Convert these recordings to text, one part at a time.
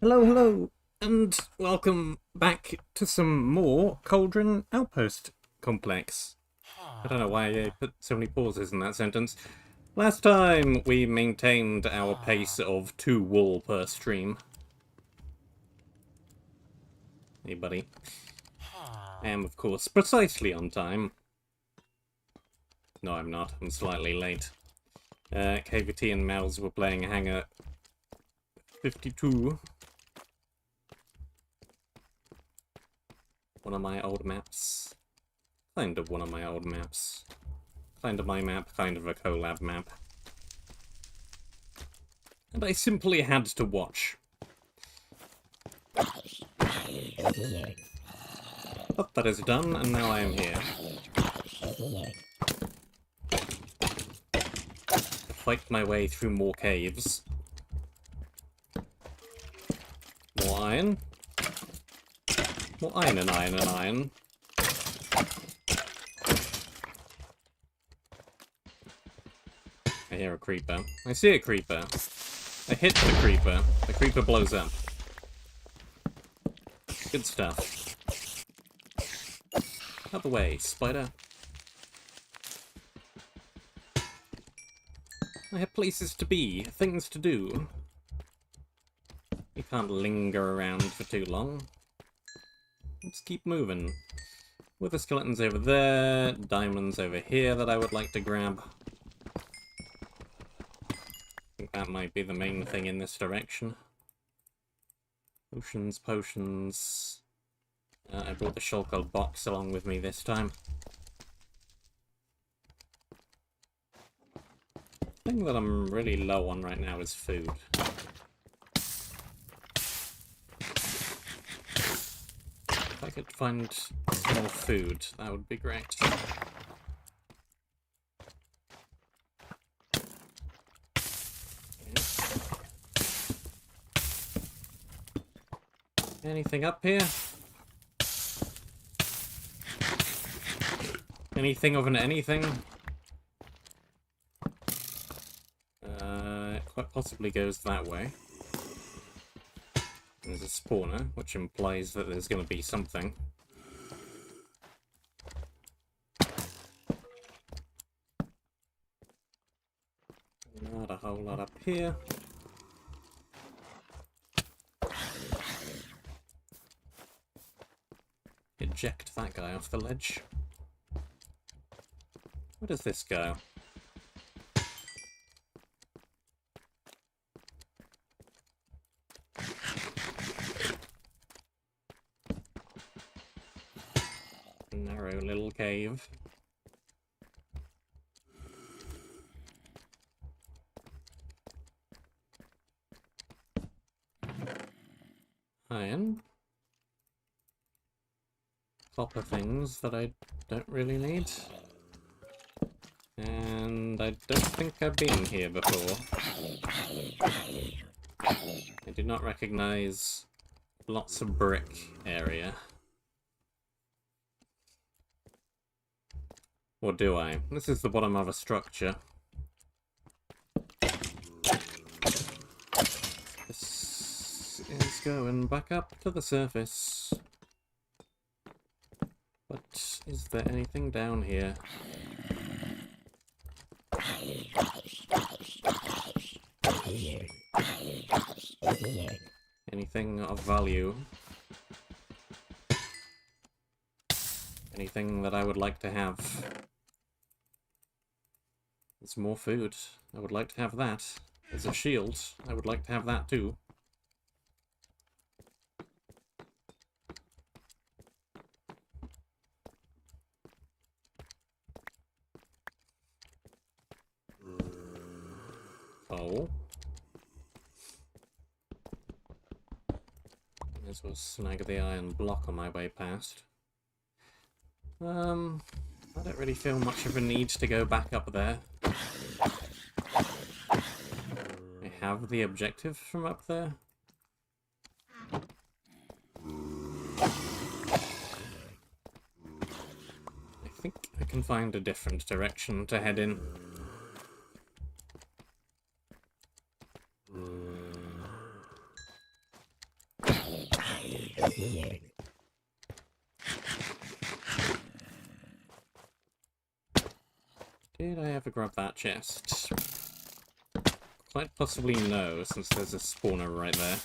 Hello, hello, and welcome back to some more Caldron Outpost complex. I don't know why I put so many pauses in that sentence. Last time we maintained our pace of 2 wool per stream. Hey, buddy. I am, of course, precisely on time. No, I'm not. I'm slightly late. KVT and Mels were playing Hangar 52. One of my old maps. Kind of one of my old maps. Kind of my map, kind of a collab map. And I simply had to watch. But that is done, and now I am here. Fight my way through more caves. More iron. More iron and iron and iron. I hear a creeper. I see a creeper. I hit the creeper. The creeper blows up. Good stuff. Out the way, spider. I have places to be, things to do. You can't linger around for too long. Let's keep moving. Wither skeletons over there, diamonds over here that I would like to grab. I think that might be the main thing in this direction. Potions, potions. I brought the shulker box along with me this time. The thing that I'm really low on right now is food. If I could find more food, that would be great. Anything up here? Anything of an anything? It quite possibly goes that way. There's a spawner, which implies that there's going to be something. Not a whole lot up here. Eject that guy off the ledge. Where does this go? Narrow little cave. Iron. Copper things that I don't really need. And I don't think I've been here before. I do not recognize lots of brick area. Or do I? This is the bottom of a structure. This is going back up to the surface. But is there anything down here? Anything of value? Anything that I would like to have? There's more food. I would like to have that. There's a shield. I would like to have that too. Oh. May as well snag the iron block on my way past. I don't really feel much of a need to go back up there. I have the objective from up there. I think I can find a different direction to head in. Did I ever grab that chest? Quite possibly no, since there's a spawner right there.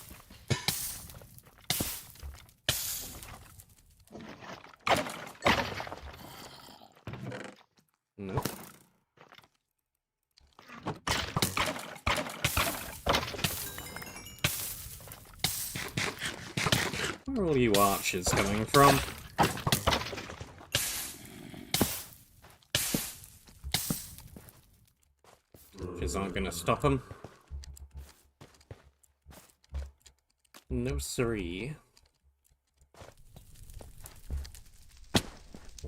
Nope. Where are all you archers coming from? Archers aren't gonna stop them. No siree.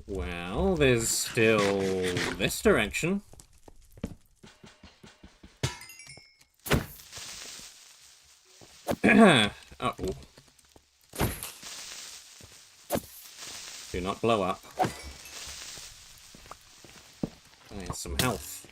Well, there's still this direction. Uh-oh. Do not blow up. There's some health.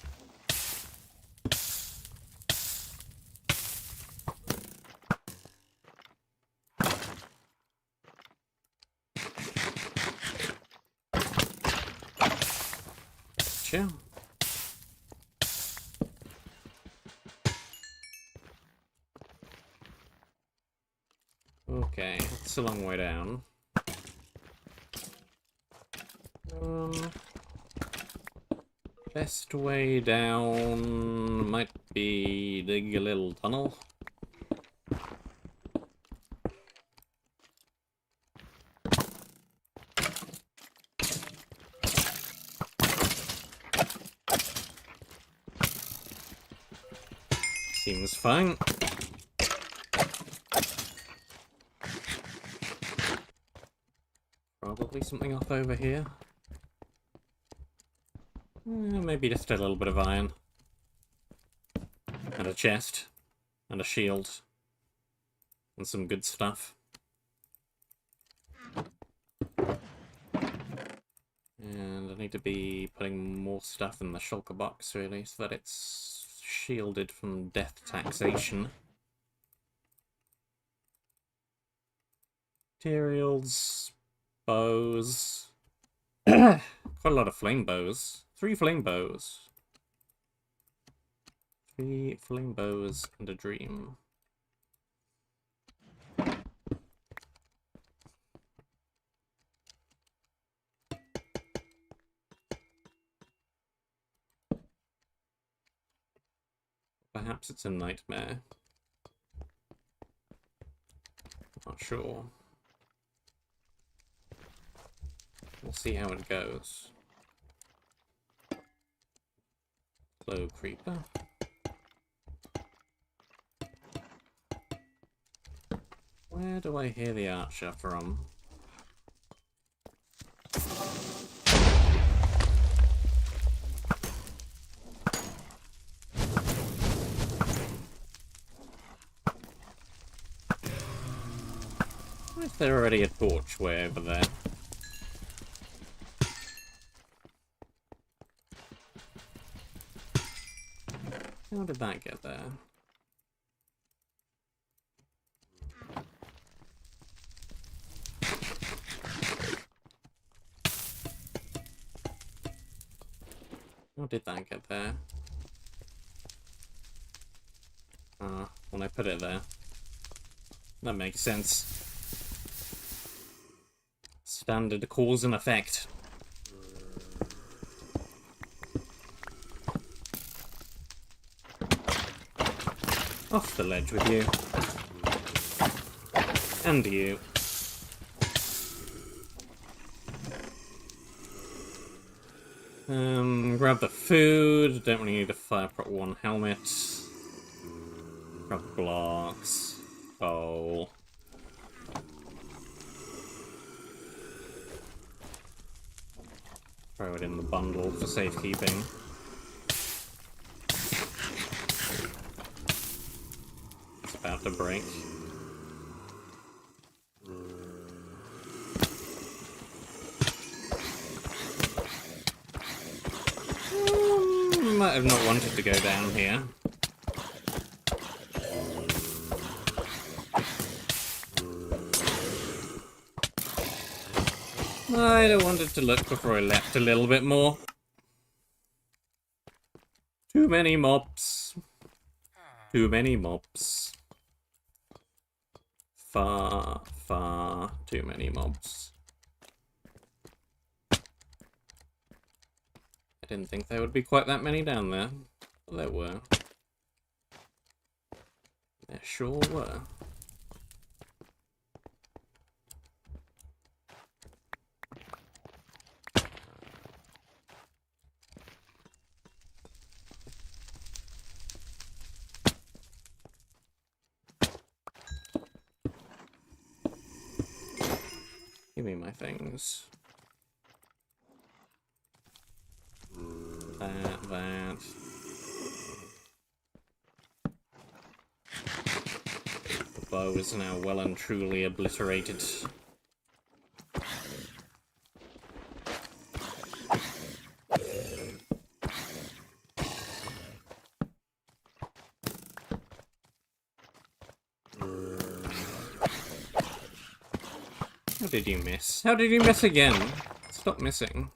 Gotcha. Okay, it's a long way down. Best way down might be dig a little tunnel. Seems fine. Probably something off over here. Maybe just a little bit of iron. And a chest. And a shield. And some good stuff. And I need to be putting more stuff in the shulker box, really, so that it's shielded from death taxation. Materials. Bows. Quite a lot of flame bows. 3 flame bows. 3 flame bows and a dream. Perhaps it's a nightmare. Not sure. We'll see how it goes. Slow creeper. Where do I hear the archer from? Why is there already a torch way over there? How did that get there? How did that get there? Ah, when I put it there. That makes sense. Standard cause and effect. Off the ledge with you. And you. Grab the food. Don't really need a fire prot 1 helmet. Grab the blocks. Bowl. Throw it in the bundle for safekeeping. It's about to break. Might have not wanted to go down here. I wanted to look before I left a little bit more. Too many mobs. Too many mobs. Far, far too many mobs. I didn't think there would be quite that many down there. But there were. There sure were. Give me my things. That. The bow is now well and truly obliterated. How did you miss? How did you miss again? Stop missing.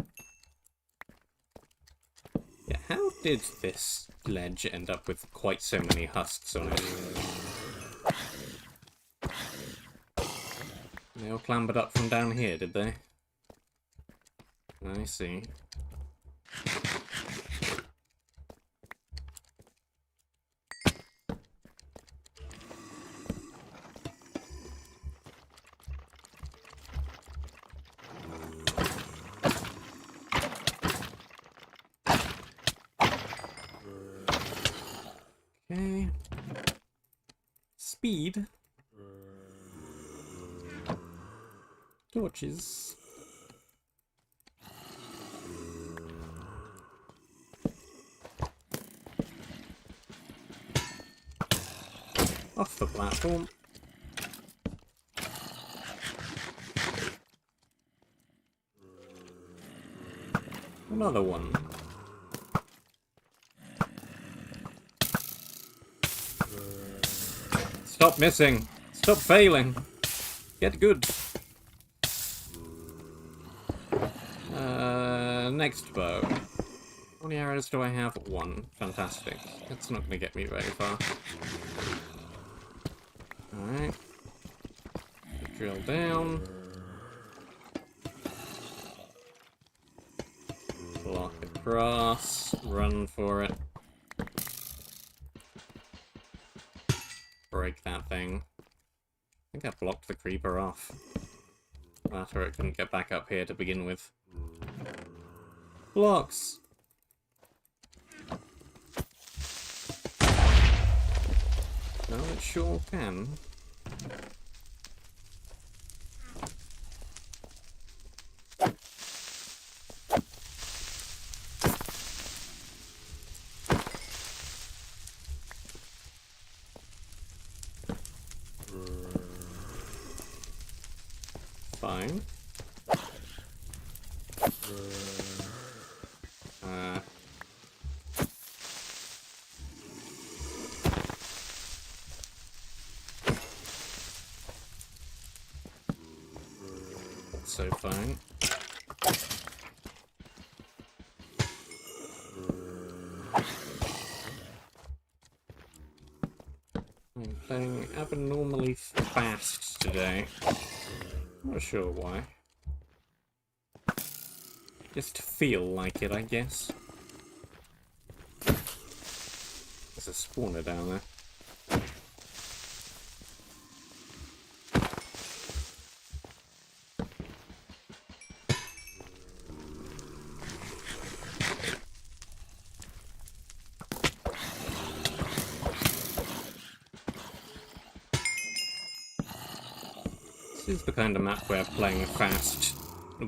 Yeah, how did this ledge end up with quite so many husks on it? They all clambered up from down here, did they? I see. Okay. Speed. Torches. Off the platform. Another one. Stop missing. Stop failing. Get good. Next bow. How many arrows do I have? One. Fantastic. That's not going to get me very far. Alright. Drill down. Block across. Run for it. Break that thing. I think I blocked the creeper off. After it couldn't get back up here to begin with. Blocks! No, it sure can. Fine. So fine. I'm playing abnormally fast today. Not sure why. Just feel like it, I guess. There's a spawner down there. This is the kind of map where playing fast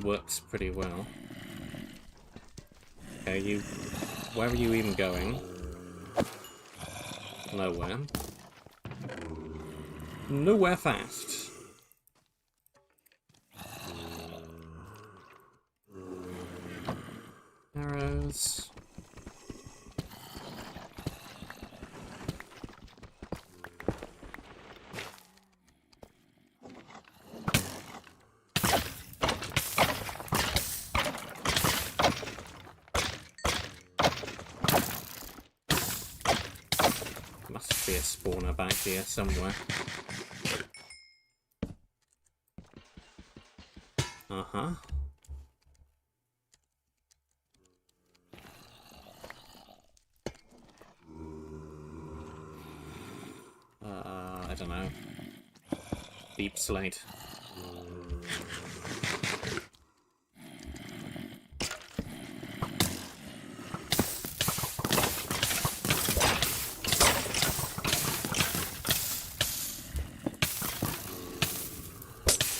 works pretty well. Okay, where are you even going? Nowhere. Nowhere fast. Arrows. Must be a spawner back here somewhere. Uh-huh. I don't know. Deep slate.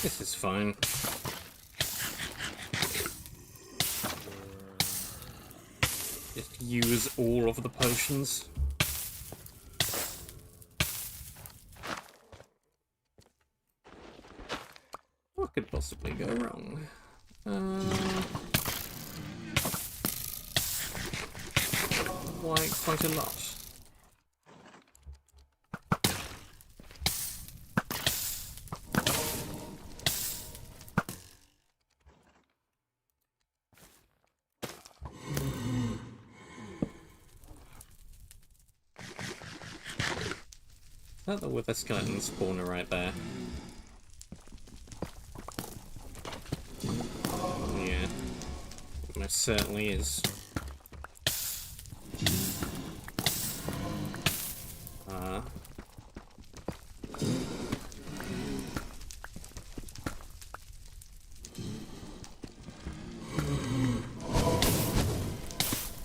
This is fine. Just use all of the potions. What could possibly go wrong? Why, quite a lot. Is that the wither skeleton spawner right there? Yeah, it most certainly is.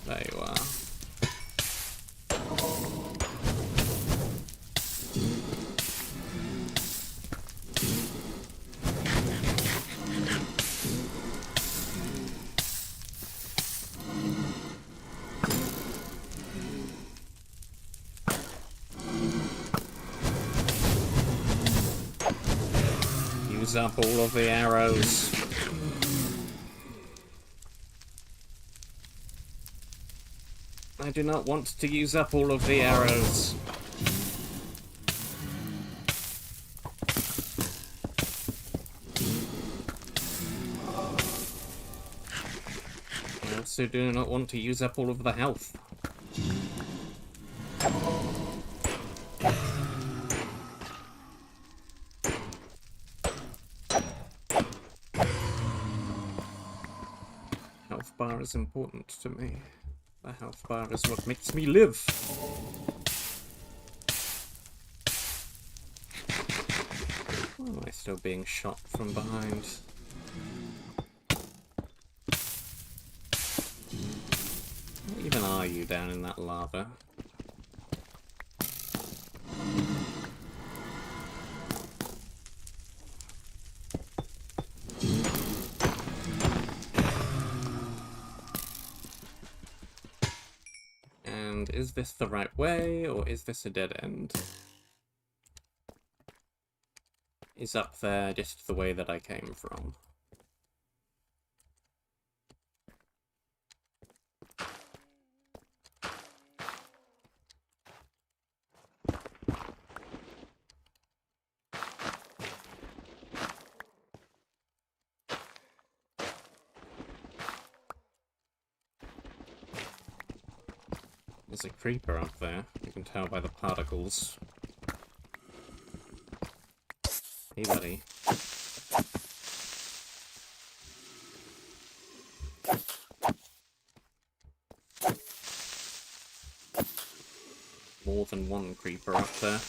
There you are. Use up all of the arrows. I do not want to use up all of the arrows. I also do not want to use up all of the health. Health bar is important to me. The health bar is what makes me live. Why am I still being shot from behind? What even are you down in that lava? And is this the right way, or is this a dead end? Is up there just the way that I came from? There's a creeper up there, you can tell by the particles. Hey buddy. More than one creeper up there.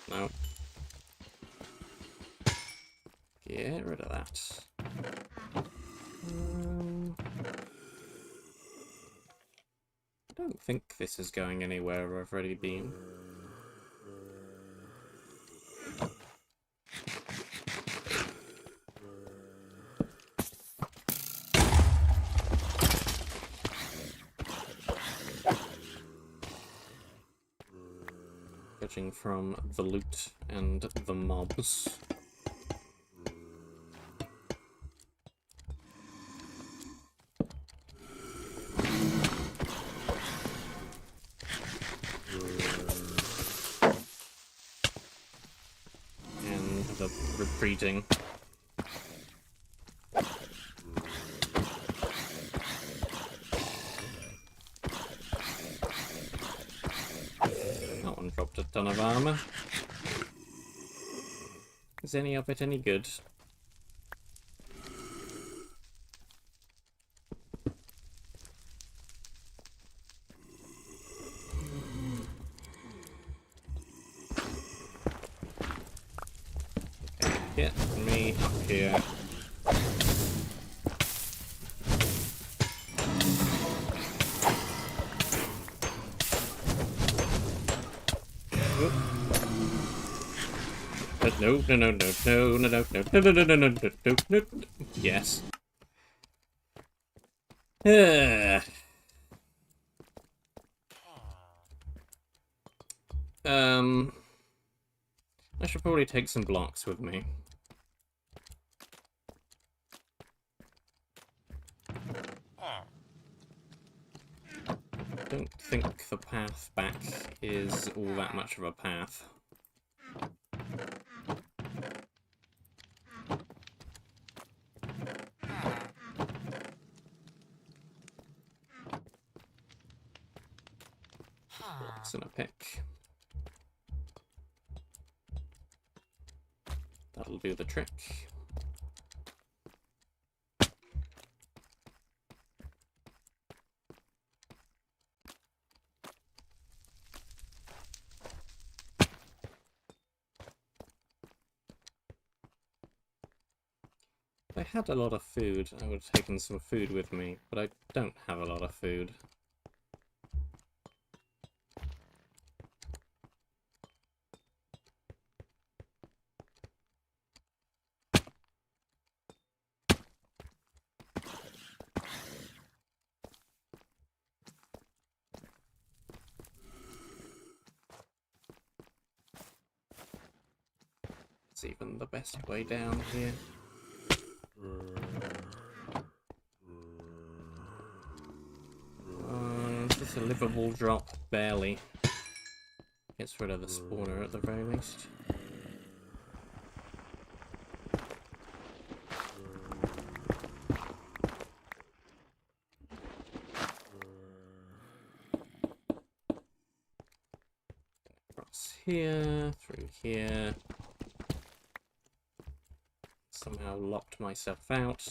No. Get rid of that. I don't think this is going anywhere I've already been. Judging from the loot and the mobs. And the retreating. dropped a ton of armor. Is any of it any good? Okay, get me up here. No, no, no, no, no, no, no, no, no, no, no, no, no, no, no, no. Yes. I should probably take some blocks with me. I don't think the path back is all that much of a path. Blocks and a pick. That'll do the trick. If I had a lot of food, I would have taken some food with me, but I don't have a lot of food. It's even the best way down here. It's a livable drop, barely. Gets rid of the spawner at the very least. Across here, through here. Somehow locked myself out.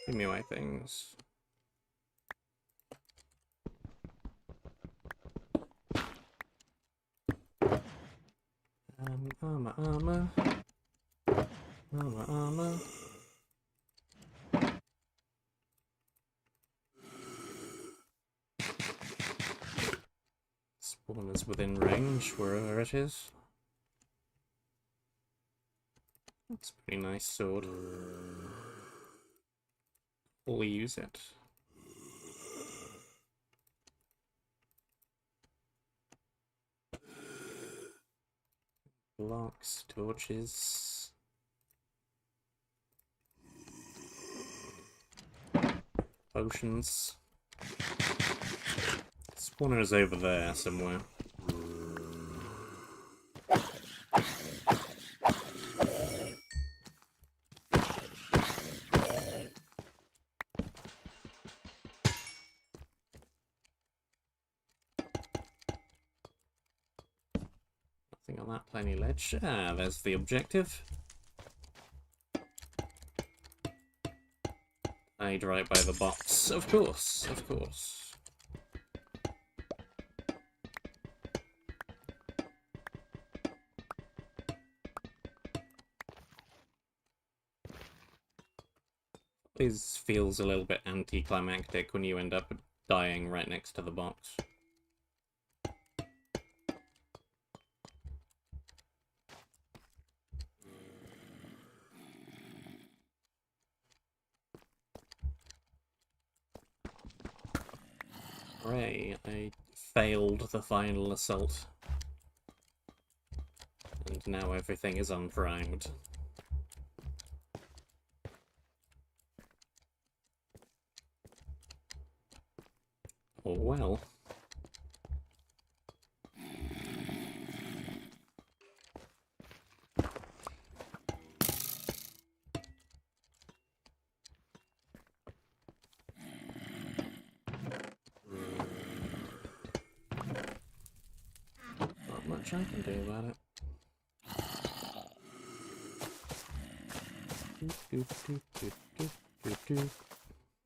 Give me my things. Armor. Armor. Spawner's within range, wherever it is. That's a pretty nice sword. We'll use it. Blocks, torches. Potions. Spawner is over there somewhere. Nothing on that tiny ledge. Ah, there's the objective. I'd right by the box. Of course, of course. This feels a little bit anticlimactic when you end up dying right next to the box. Hooray, I failed the final assault. And now everything is unprimed. Or well. Not much I can do about it.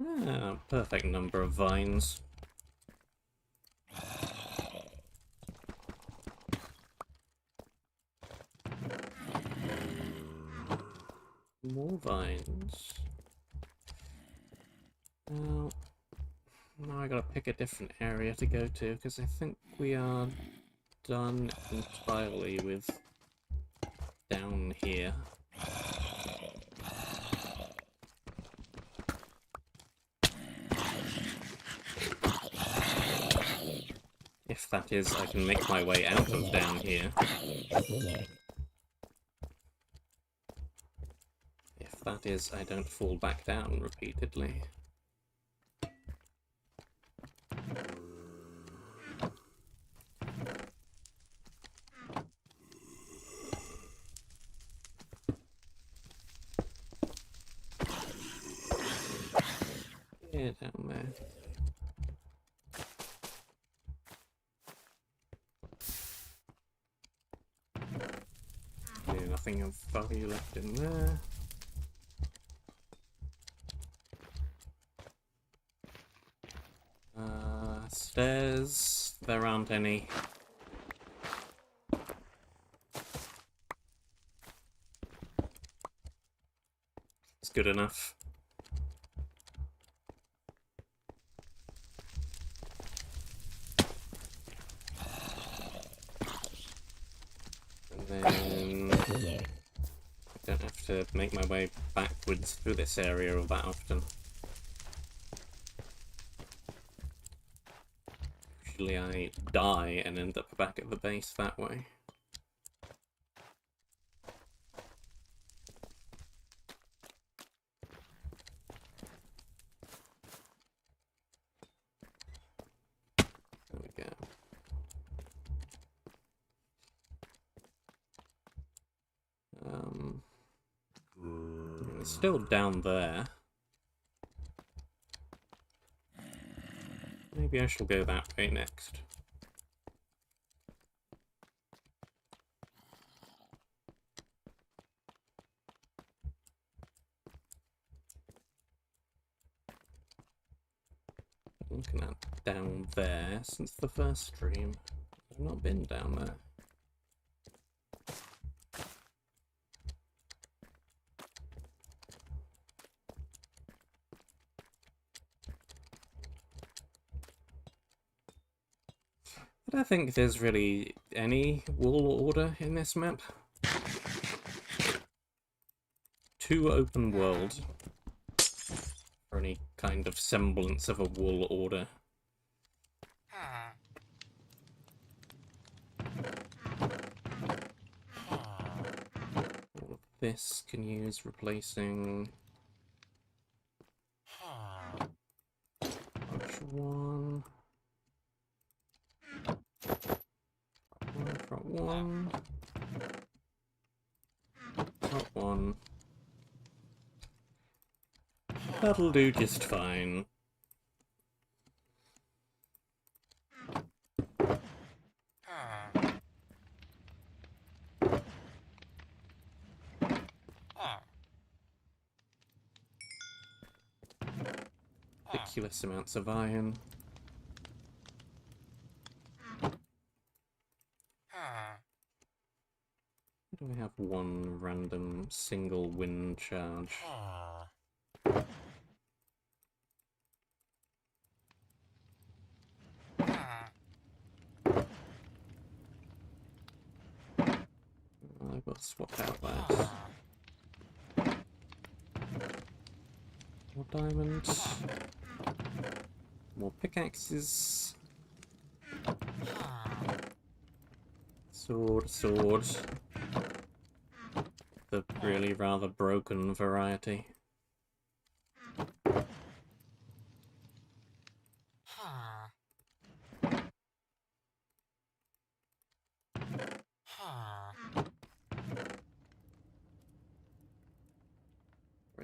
Ah, perfect number of vines. More vines. Now I gotta pick a different area to go to, because I think we are done entirely with down here. If that is, I can make my way out of down here. If that is, I don't fall back down repeatedly. Yeah, down there. Yeah, nothing of value left in there. Stairs. There aren't any. It's good enough. And then I don't have to make my way backwards through this area all that often. Usually I die and end up back at the base that way. There we go. It's still down there. Maybe I shall go that way next. Looking at down there since the first stream. I've not been down there. I don't think there's really any wall order in this map. Too open world for any kind of semblance of a wall order. All of this can use replacing one. Front one. Front one. That'll do just fine. Ridiculous amounts of iron. Do we have one random single wind charge? I've got to swap out that. More diamonds. More pickaxes. Sword, sword. The really rather broken variety.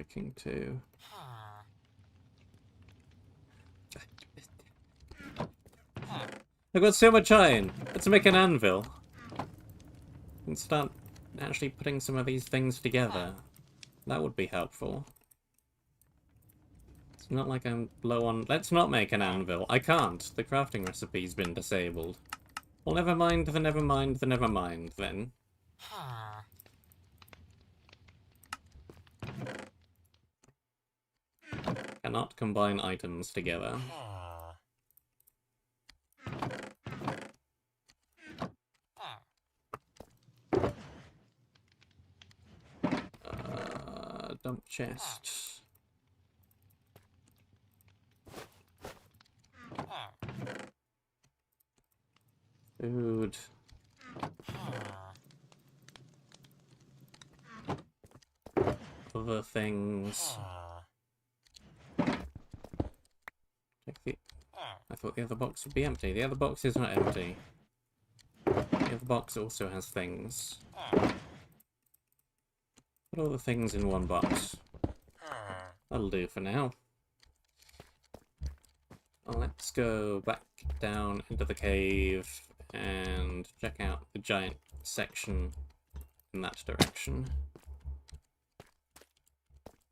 looking to? I've got so much iron. Let's make an anvil. And start actually putting some of these things together. That would be helpful. It's not like I'm low on... Let's not make an anvil. I can't. The crafting recipe's been disabled. Well, never mind the never mind the never mind, then. Cannot combine items together. Dump chest. Food. Other things. I thought the other box would be empty. The other box is not empty. The other box also has things. Put all the things in one box. That'll do for now. Well, let's go back down into the cave and check out the giant section in that direction.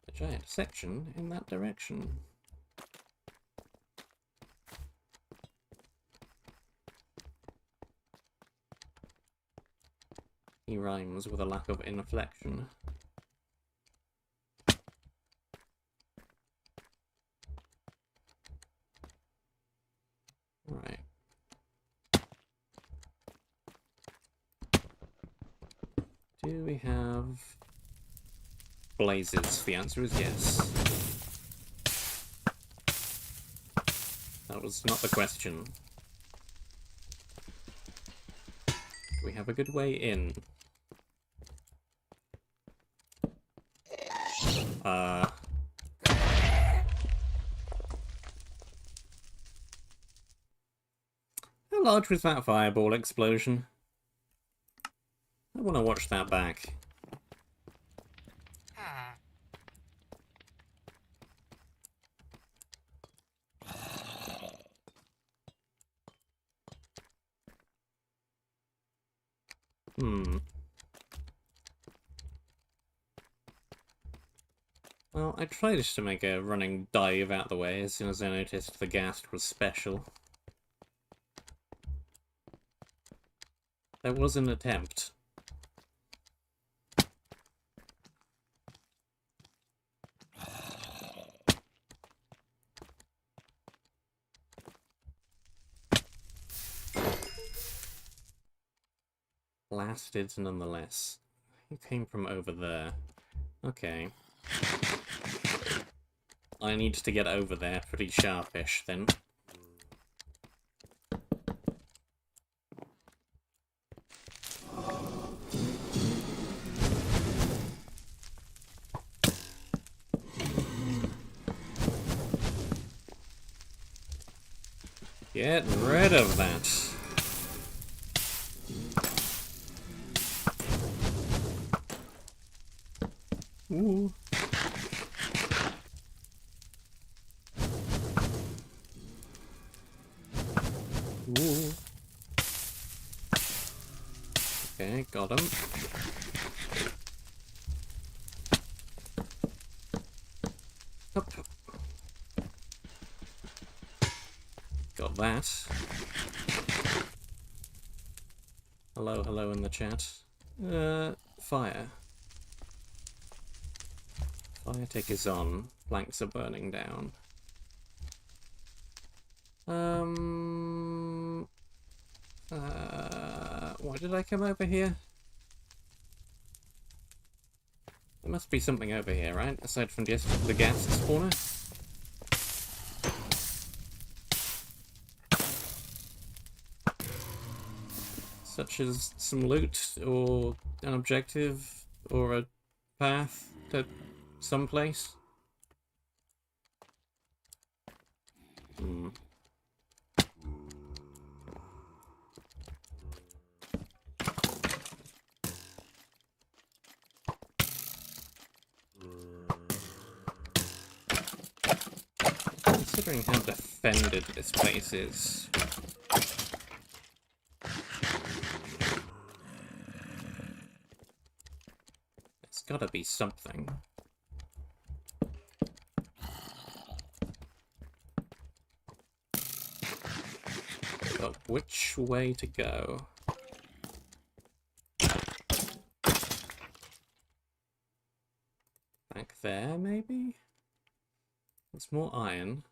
The giant section in that direction. He rhymes with a lack of inflection. Right. Do we have blazes? The answer is yes. That was not the question. Do we have a good way in? How large was that fireball explosion? I want to watch that back. Well, I tried to make a running dive out the way as soon as I noticed the ghast was special. There was an attempt. Blasted nonetheless. He came from over there. Okay. I need to get over there pretty sharpish then. Get rid of that. Ooh. Ooh. Okay, got him. Up. Got that. Hello, hello in the chat. Fire. Fire tick is on. Planks are burning down. Why did I come over here? There must be something over here, right? Aside from just the gas spawner? Such as some loot, or an objective, or a path to someplace? Considering how defended this base is. There's gotta be something. But which way to go? Back there, maybe? It's more iron.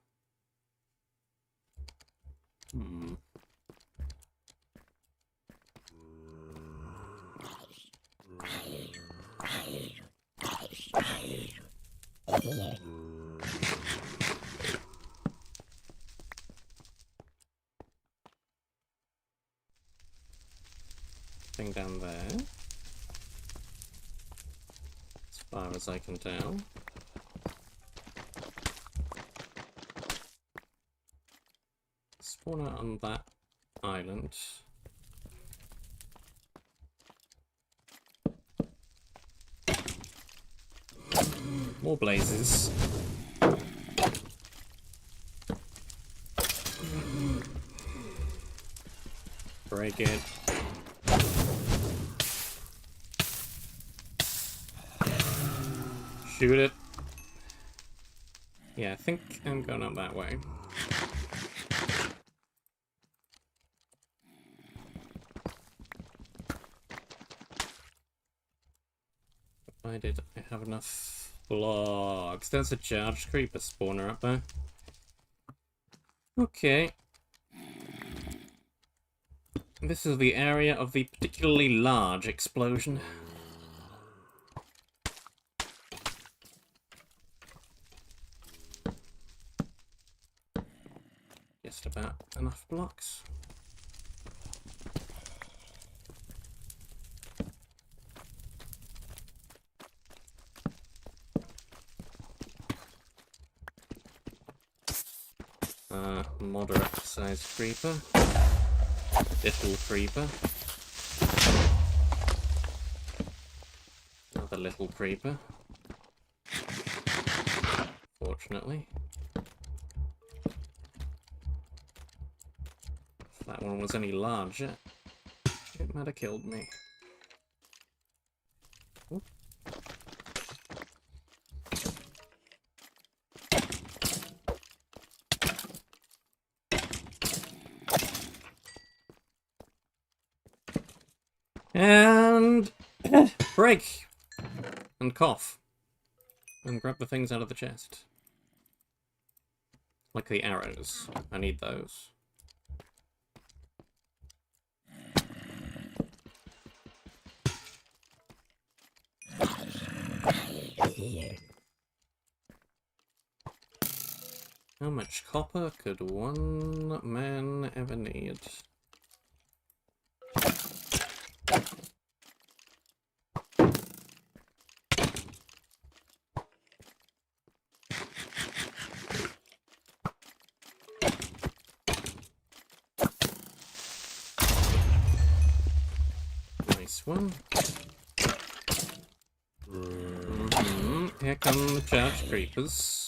Thing down there. As far as I can tell. Spawner on that island. More blazes. Break it. Shoot it. Yeah, I think I'm going up that way. Provided I have enough blocks. There's a charged creeper spawner up there. Okay. This is the area of the particularly large explosion. Just about enough blocks. Moderate sized creeper. Little creeper. Another little creeper. Fortunately. If that one was any larger, it might have killed me. Ooh. And break and cough and grab the things out of the chest. Like the arrows. I need those. How much copper could one man ever need? Nice one. Here come the charged creepers.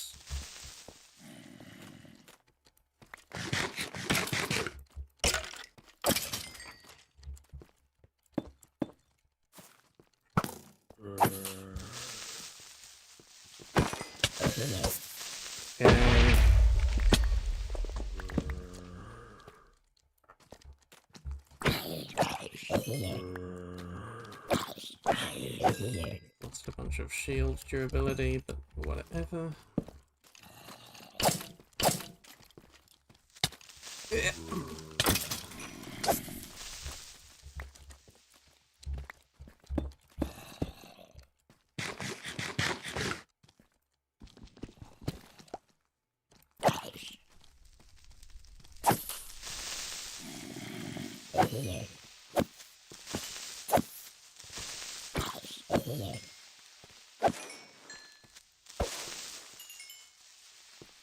Okay. Lost a bunch of shield durability, but whatever.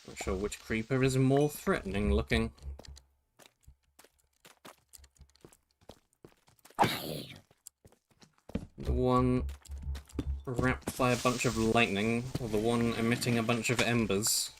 Not sure which creeper is more threatening looking. The one wrapped by a bunch of lightning, or the one emitting a bunch of embers.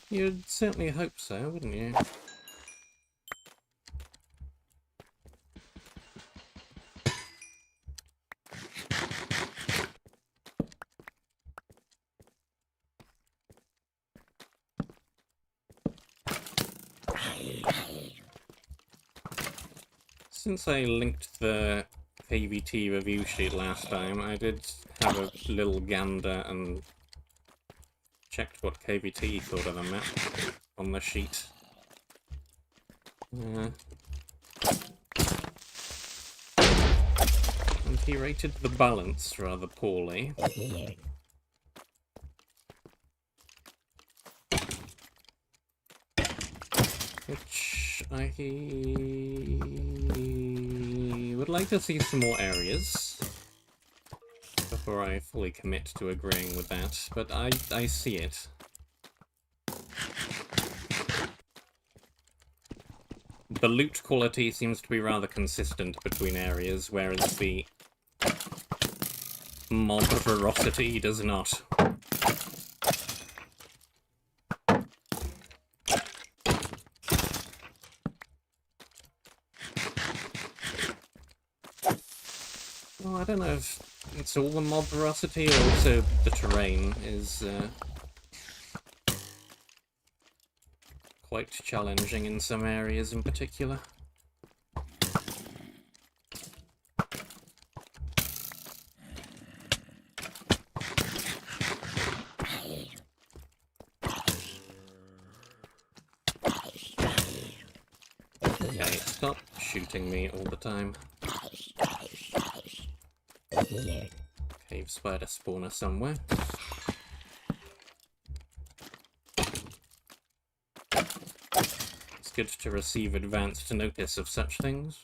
You'd certainly hope so, wouldn't you? Since I linked the KVT review sheet last time, I did have a little gander and checked what KVT thought of the map on the sheet. And he rated the balance rather poorly. Which I would like to see some more areas before I fully commit to agreeing with that, but I see it. The loot quality seems to be rather consistent between areas, whereas the mob ferocity does not. Well, I don't know if it's all the mob ferocity or also the terrain is quite challenging in some areas in particular. Okay, stop shooting me all the time. Cave spider spawner somewhere. It's good to receive advanced notice of such things.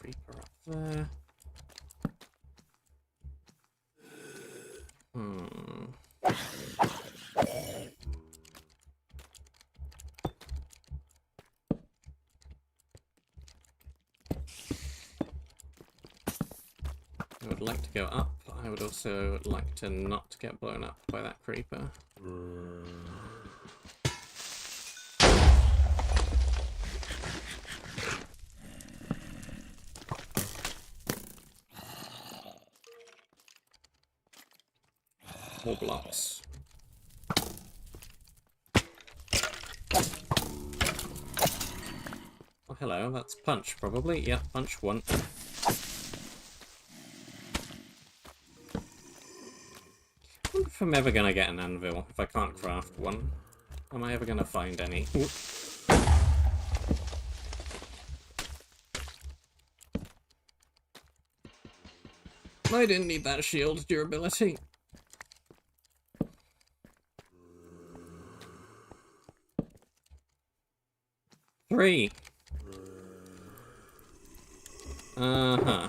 Creeper up there. I would like to go up. I would also like to not get blown up by that creeper. More blocks. Oh, hello, that's Punch, probably. Yep, Punch 1. I wonder if I'm ever going to get an anvil, if I can't craft one. Am I ever going to find any? Ooh. I didn't need that shield durability. Three. Uh-huh.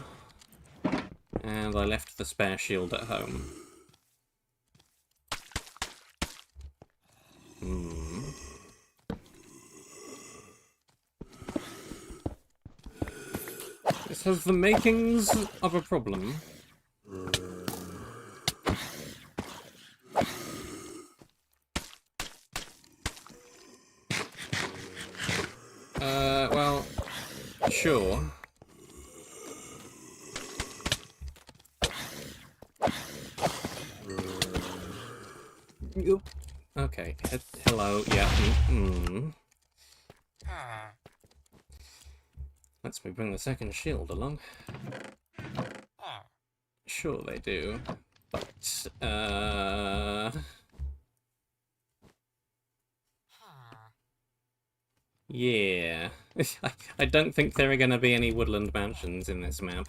And I left the spare shield at home. This has the makings of a problem. Well, sure. Okay, hello, yeah, Let's me bring the second shield along. Sure they do, but, yeah. I don't think there are going to be any woodland mansions in this map.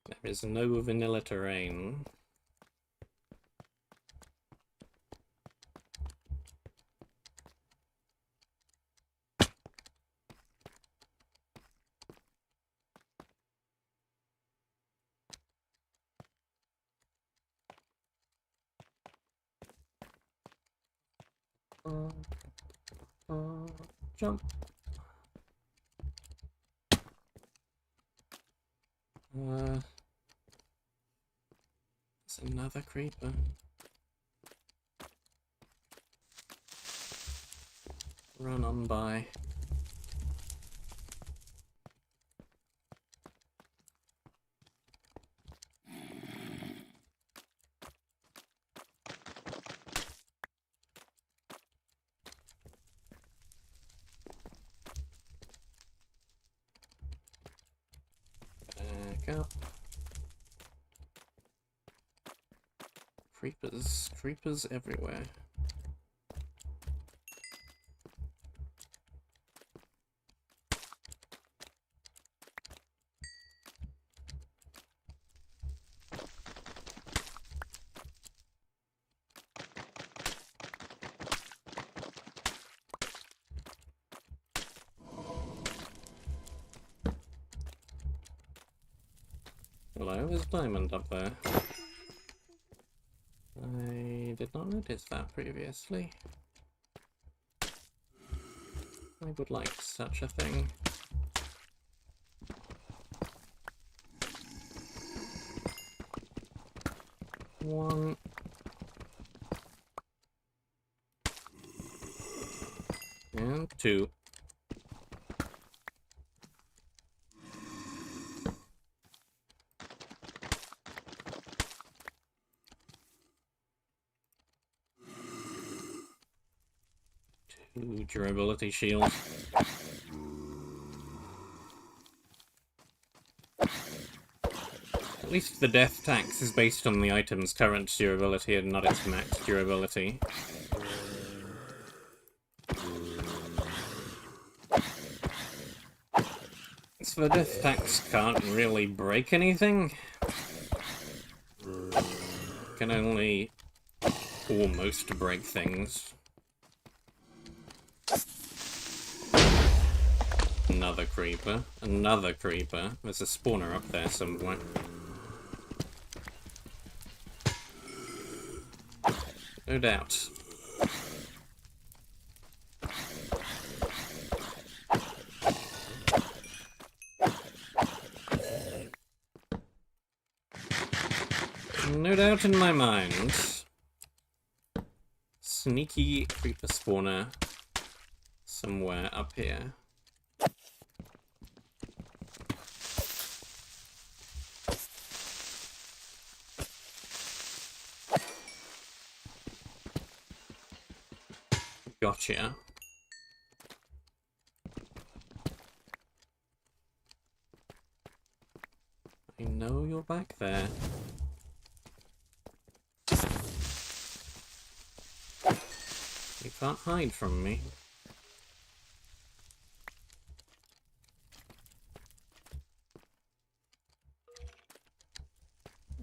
There is no vanilla terrain. Jump. It's another creeper. Run on by. Back up. Creepers everywhere. Hello, there's a diamond up there. I did not notice that previously. I would like such a thing. One. And two. Two durability shields. At least the death tax is based on the item's current durability and not its max durability. So the death tax can't really break anything. Can only almost break things. Another creeper. Another creeper. There's a spawner up there somewhere. No doubt. No doubt in my mind. Sneaky creeper spawner somewhere up here. Gotcha. I know you're back there. You can't hide from me.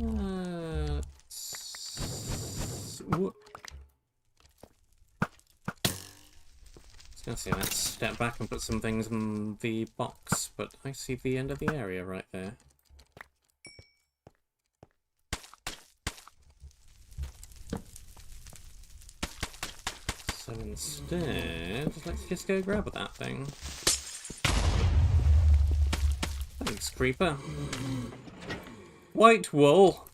I was gonna say, let's step back and put some things in the box, but I see the end of the area right there. So instead, let's just go grab that thing. Thanks, creeper. White wool!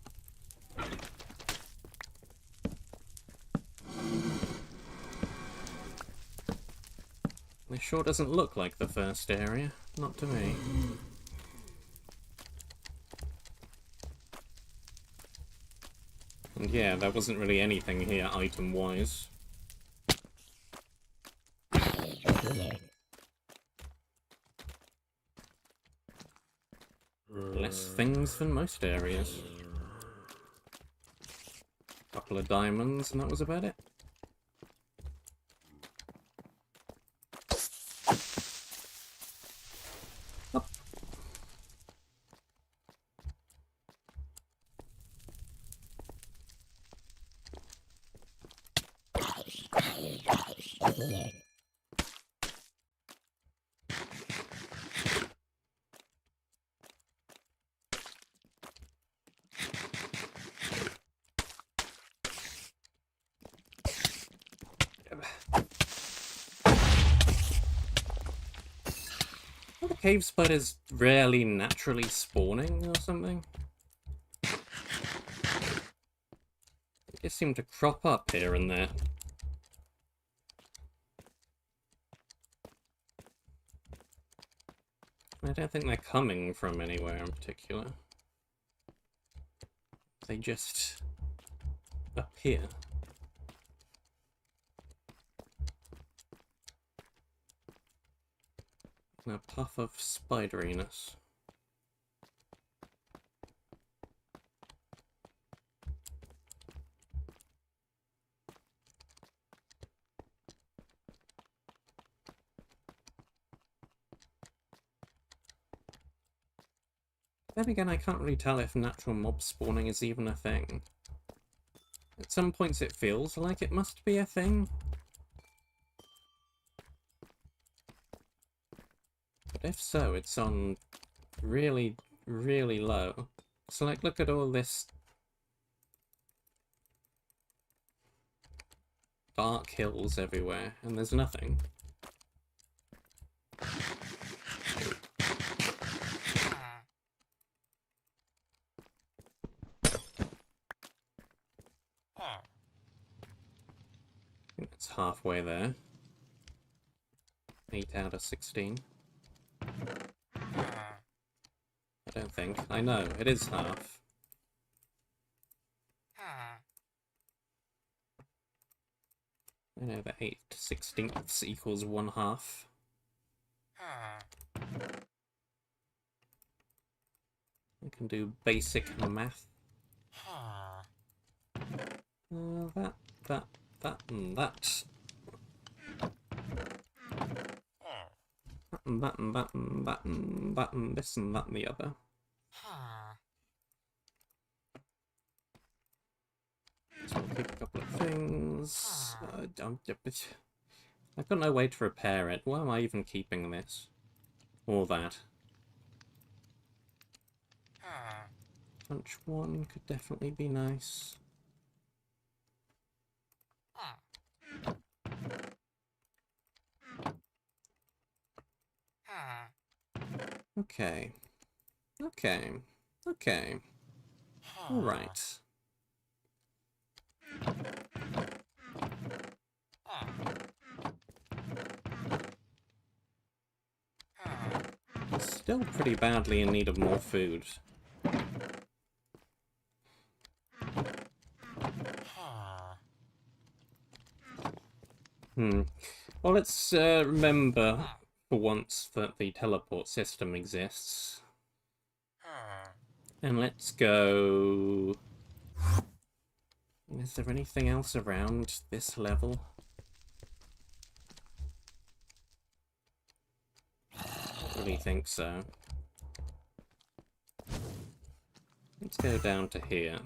It sure doesn't look like the first area. Not to me. And yeah, there wasn't really anything here item-wise. Less things than most areas. Couple of diamonds, and that was about it. Up. Are the cave spiders rarely naturally spawning or something? They just seem to crop up here and there. I don't think they're coming from anywhere in particular. They just appear. And a puff of spideriness. Then again, I can't really tell if natural mob spawning is even a thing. At some points it feels like it must be a thing. But if so, it's on really, really low. So like, look at all this dark hills everywhere, and there's nothing. I think it's halfway there. 8 out of 16. I don't think. I know, it is half. I know that 8/16 equals 1/2. I can do basic math. That, and that. That, and that, and that, and that, and this, and that, and the other. So I'll keep a couple of things. I've got no way to repair it. Why am I even keeping this? Or that? Punch 1 could definitely be nice. Okay. Okay. Okay. Alright. Still pretty badly in need of more food. Well, let's remember for once that the teleport system exists. And let's go... Is there anything else around this level? I don't really think so. Let's go down to here.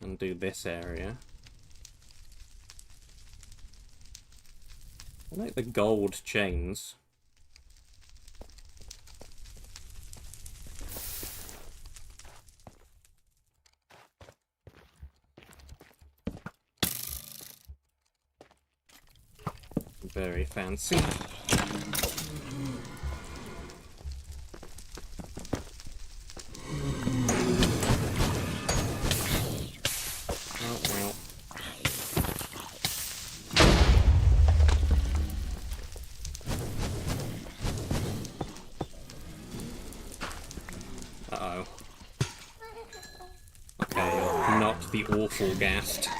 And do this area. I like the gold chains. Very fancy. Oh, well. Uh-oh. Okay, you're not the awful ghast.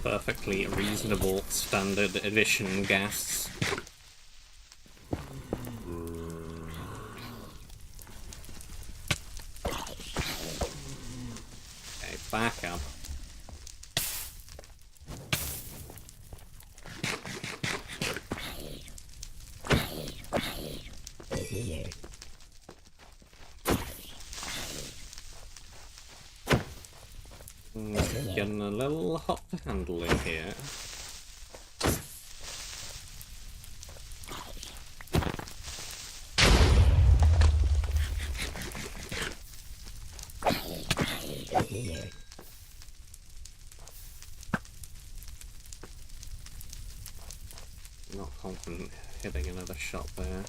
Perfectly reasonable standard edition ghasts. Okay, back up. Getting a little hot to handle in here. Not confident hitting another shot there.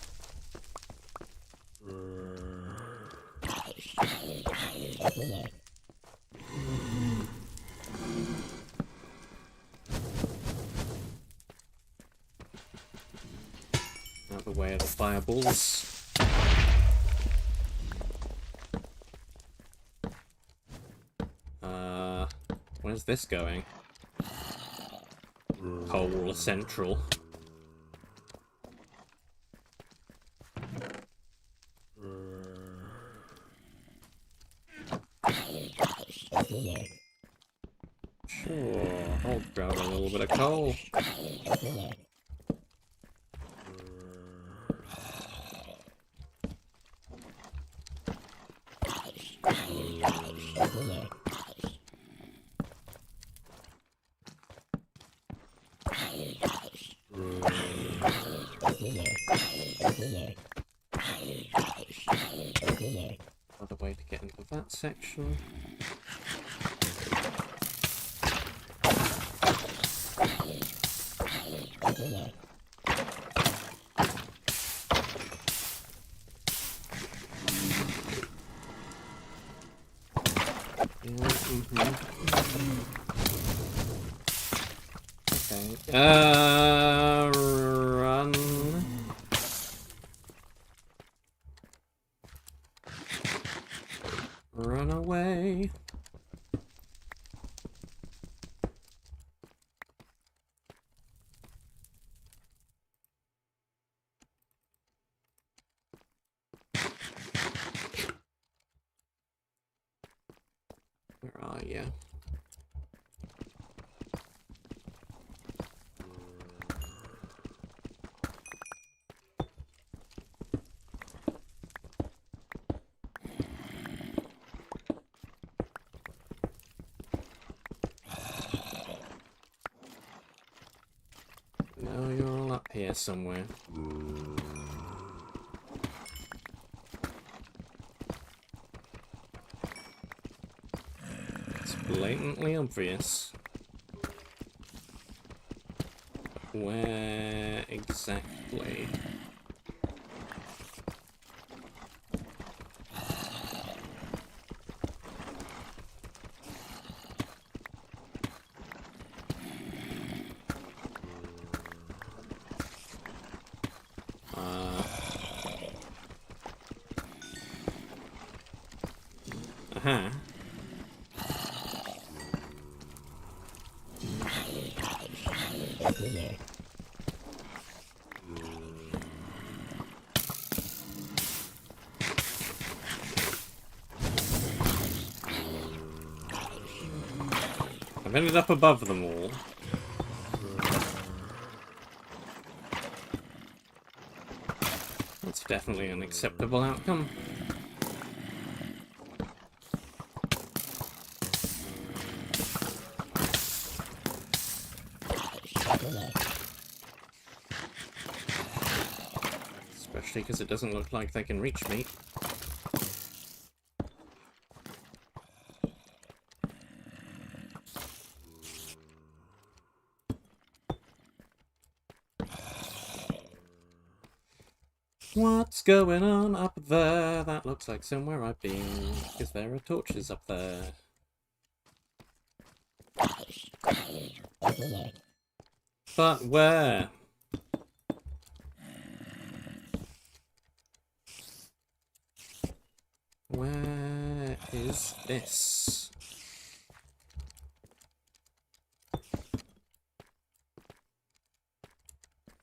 Out the way of the fireballs. Where's this going? Hole Central. Sure, I'll grab a little bit of coal. Another way to get into that section. Okay. Run. Run away. Where are you? No, you're all up here somewhere. It's blatantly obvious. Where exactly? Aha. I've ended up above them all. That's definitely an acceptable outcome. Especially because it doesn't look like they can reach me. What's going on up there? That looks like somewhere I've been, because there are torches up there. But where? Where is this?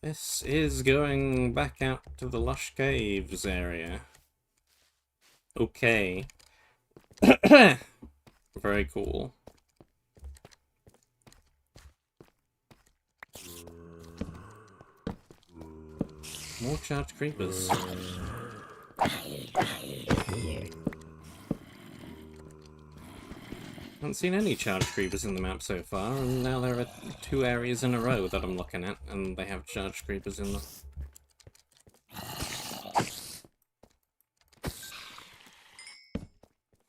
This is going back out to the Lush Caves area. Okay. Very cool. More charged creepers. Haven't seen any charged creepers in the map so far, and now there are 2 areas in a row that I'm looking at, and they have charged creepers in them.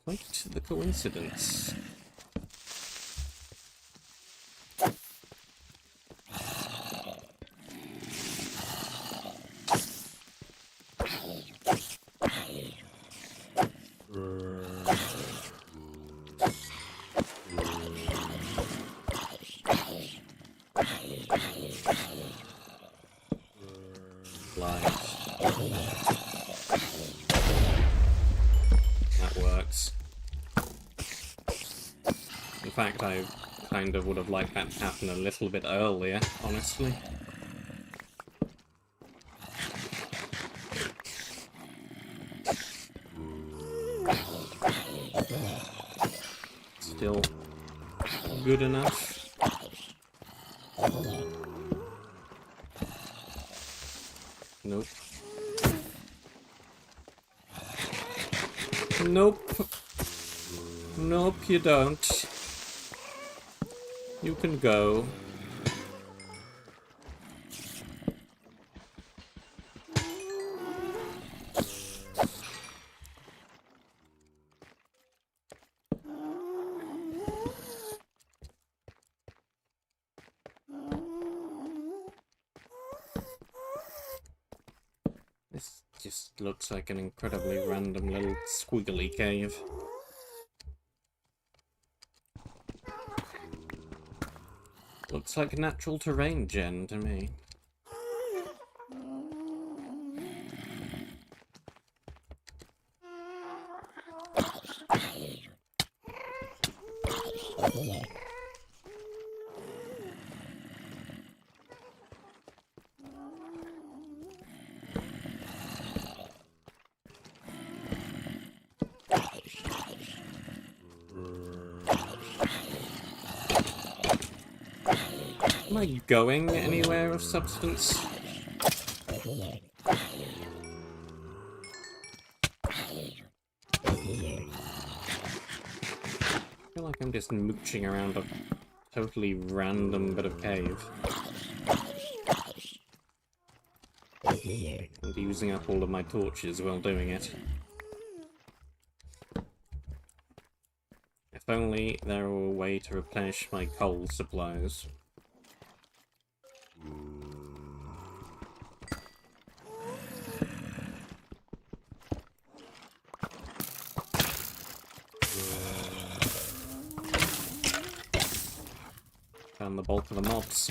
Quite the coincidence. fact, I kind of would have liked that to happen a little bit earlier, honestly. Still good enough. Nope. Nope. Nope, you don't. You can go. This just looks like an incredibly random little squiggly cave. Looks like a natural terrain gen to me. Am I going anywhere of substance? I feel like I'm just mooching around a totally random bit of cave. And using up all of my torches while doing it. If only there were a way to replenish my coal supplies. Found the bulk of the mobs.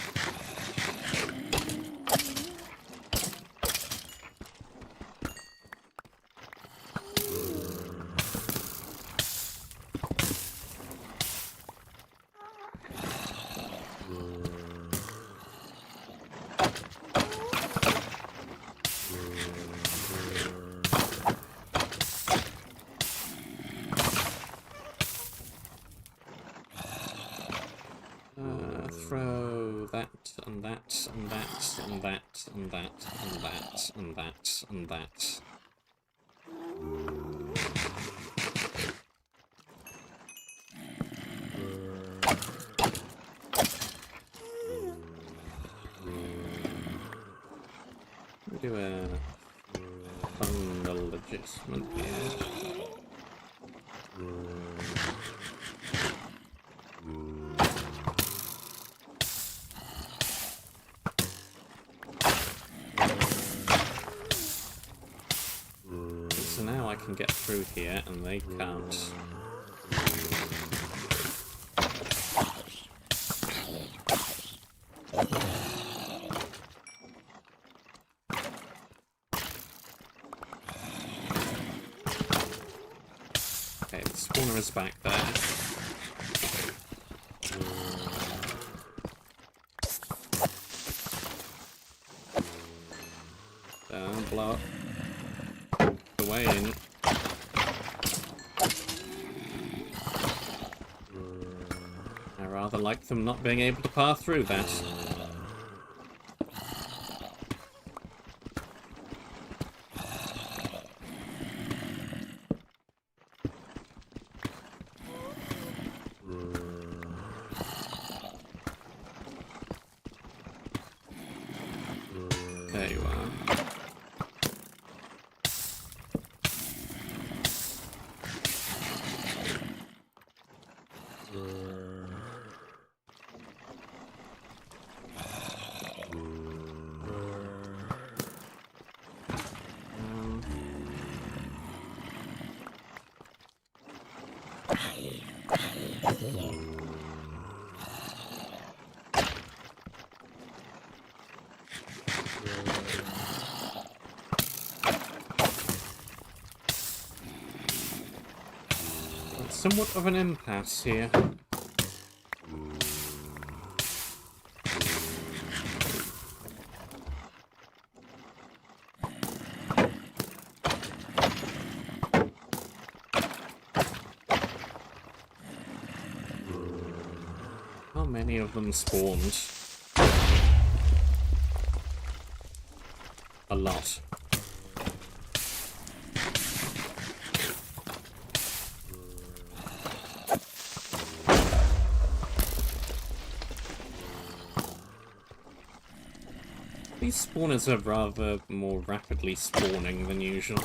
Throw that, and that, and that, and that, and that, and that, and that, and that. Let me do a bundle adjustment here. So now I can get through here and they can't. Okay, the spawner is back there. Don't blow up the way in. I rather like them not being able to pass through that. There you are. Somewhat of an impasse here. many of them spawned? A lot. These spawners are rather more rapidly spawning than usual.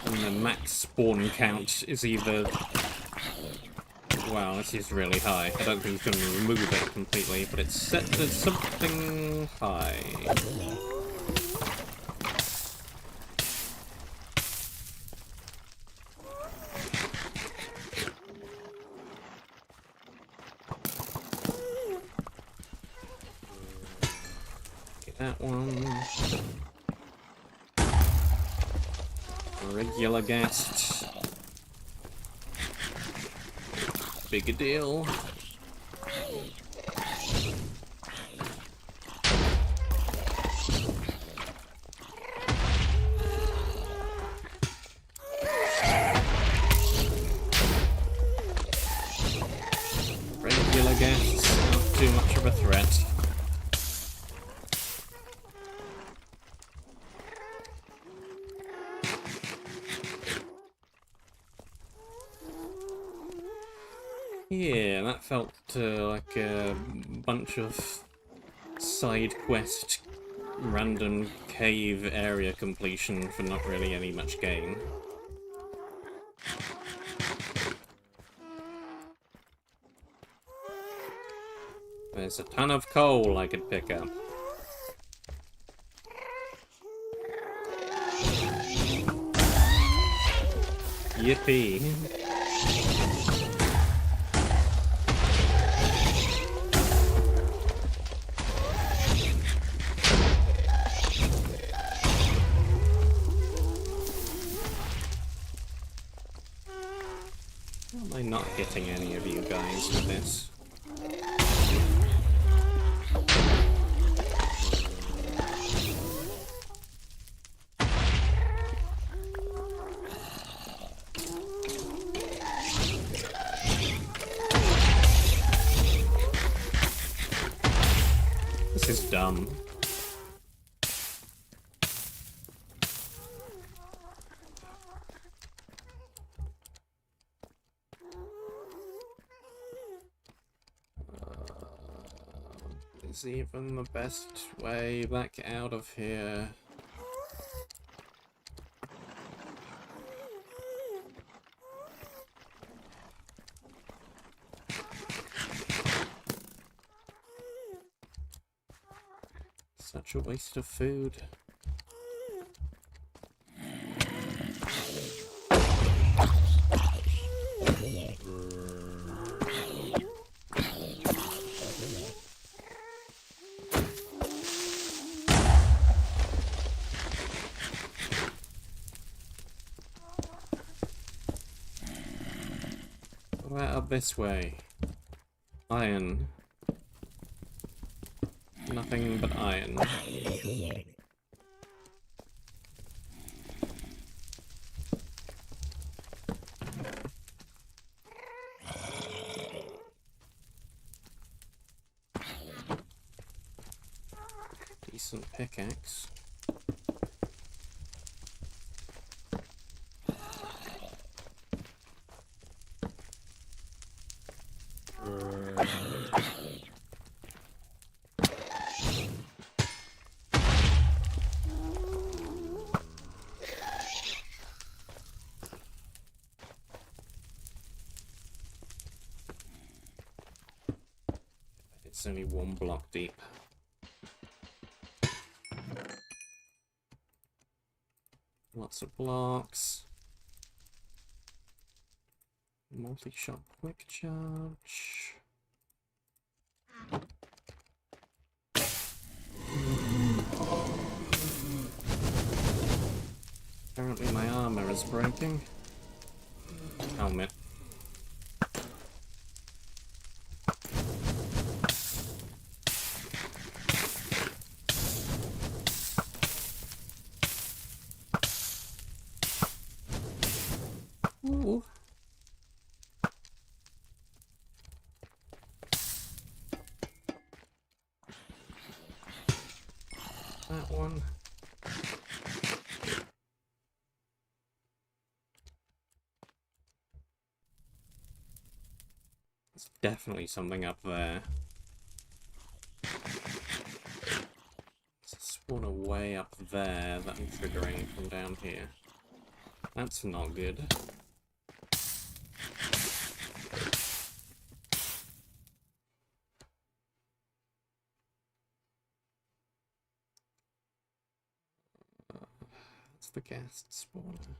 And the max spawn count is either... Wow, this is really high. I don't think he's going to remove it completely, but it's set to something high. Get that one. Regular guest. Big deal. Regular guests, not too much of a threat. Yeah, that felt like a bunch of side quest, random cave area completion for not really any much gain. There's a ton of coal I could pick up. Yippee. How am I not hitting any of you guys with this? This is dumb. Is even the best way back out of here? Such a waste of food. What about up this way? Iron. Nothing but iron. Decent pickaxe. It's only one block deep. Lots of blocks. Multi-shot quick charge. Apparently my armor is breaking. Helmet. Ooh. that one. There's definitely something up there. There's a spawner way up there that I'm triggering from down here. That's not good. That's the gas spawner.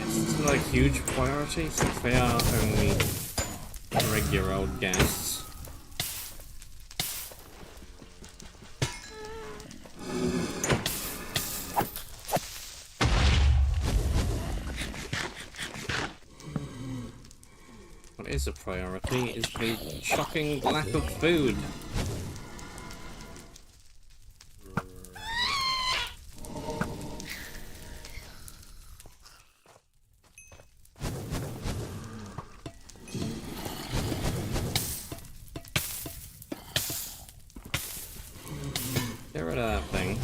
It's not a huge priority since they are only regular old guests. What is a priority is the shocking lack of food. Get rid of that thing.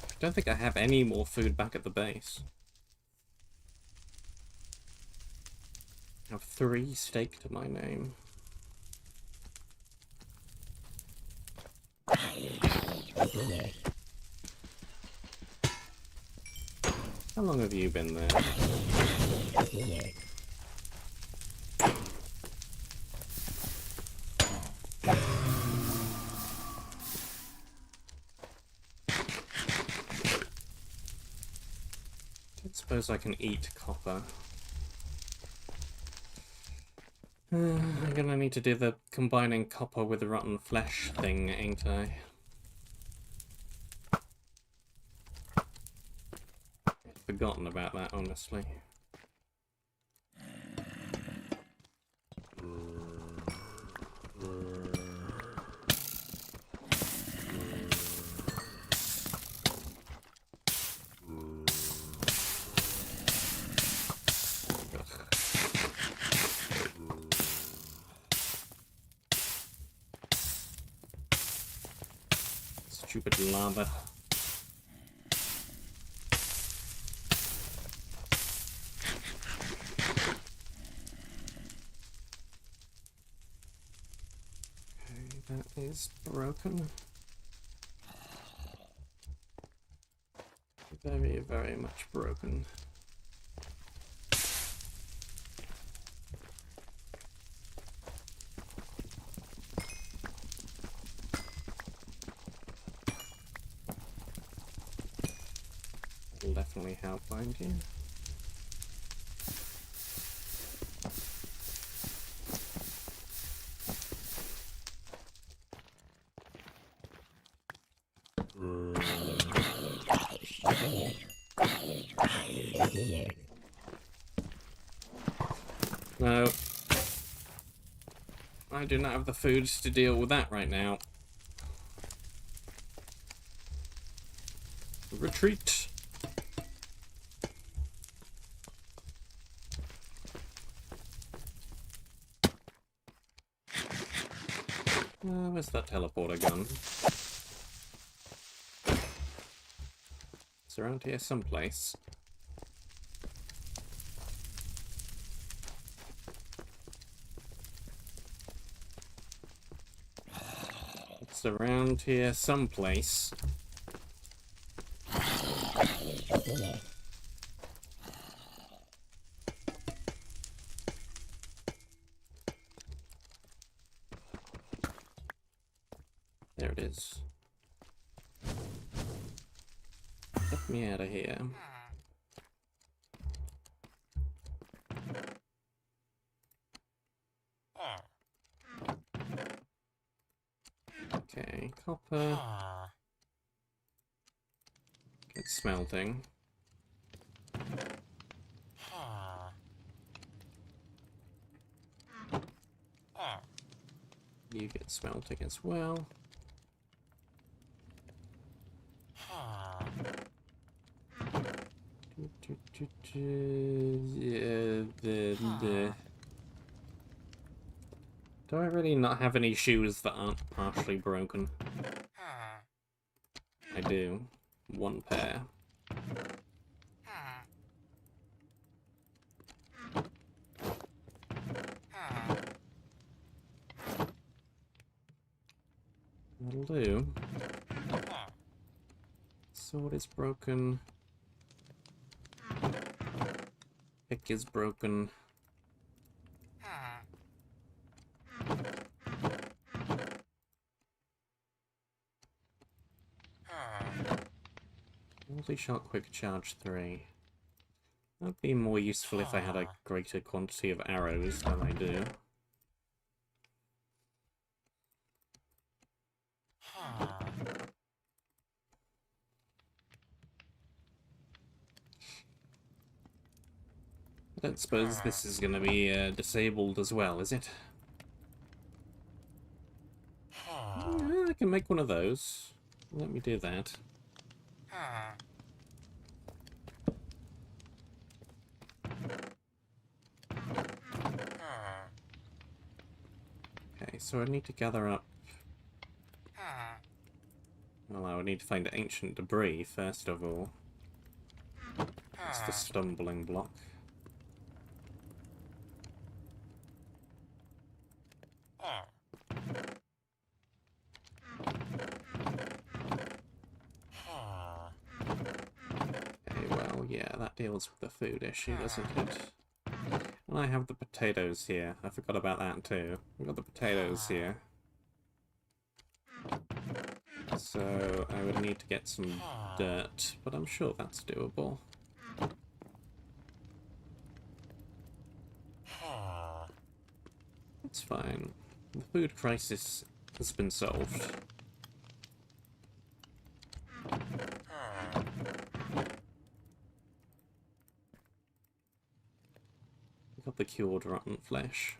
I don't think I have any more food back at the base. I have 3 steak to my name. How long have you been there? I suppose I can eat copper. I'm gonna need to do the combining copper with the rotten flesh thing, ain't I? I've forgotten about that, honestly. Stupid lava. Okay, that is broken. Very, very much broken. Will definitely help find you. No. I do not have the foods to deal with that right now. Retreat. Where's that teleporter gun? It's around here someplace. It's around here someplace. Get me out of here. Okay, copper. Get smelting. You get smelting as well. Do I really not have any shoes that aren't partially broken? I do. One pair. That'll do. Sword is broken. Pick is broken. Multi-shot quick charge 3. That'd be more useful if I had a greater quantity of arrows than I do. I don't suppose this is going to be disabled as well, is it? Yeah, I can make one of those. Let me do that. Okay, so I need to gather up... Well, I would need to find ancient debris, first of all. That's the stumbling block. Okay, well, yeah, that deals with the food issue, doesn't it? And I have the potatoes here. I forgot about that too. We've got the potatoes here. So I would need to get some dirt, but I'm sure that's doable. It's fine. The food crisis has been solved. We got the cured rotten flesh.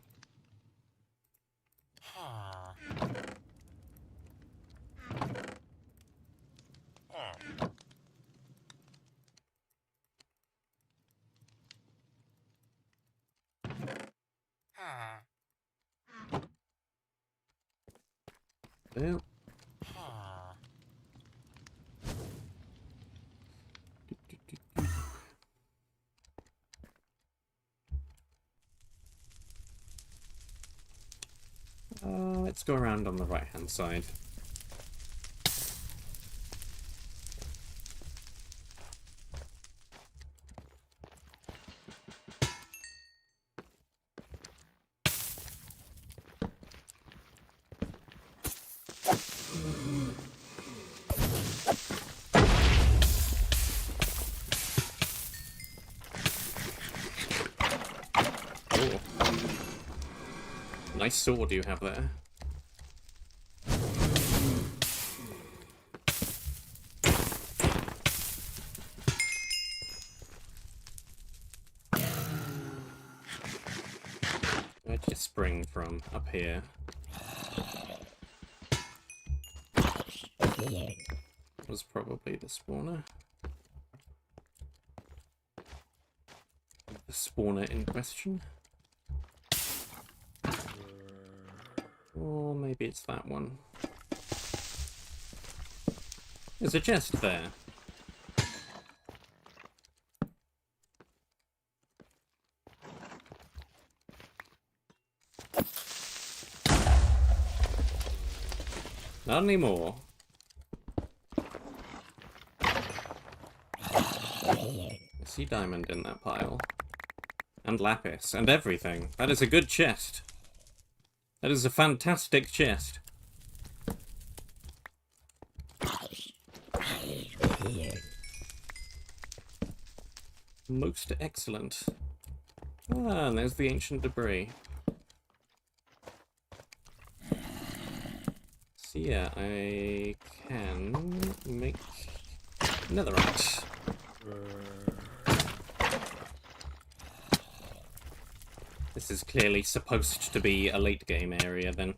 Well. Let's go around on the right-hand side. Nice sword you have there. Where did it spring from? Up here. Was probably the spawner. The spawner in question. Or maybe it's that one. There's a chest there. Not anymore. I see diamond in that pile. And lapis, and everything. That is a good chest. That is a fantastic chest. Most excellent. Ah, and there's the ancient debris. So yeah, I can make netherite. This is clearly supposed to be a late game area then.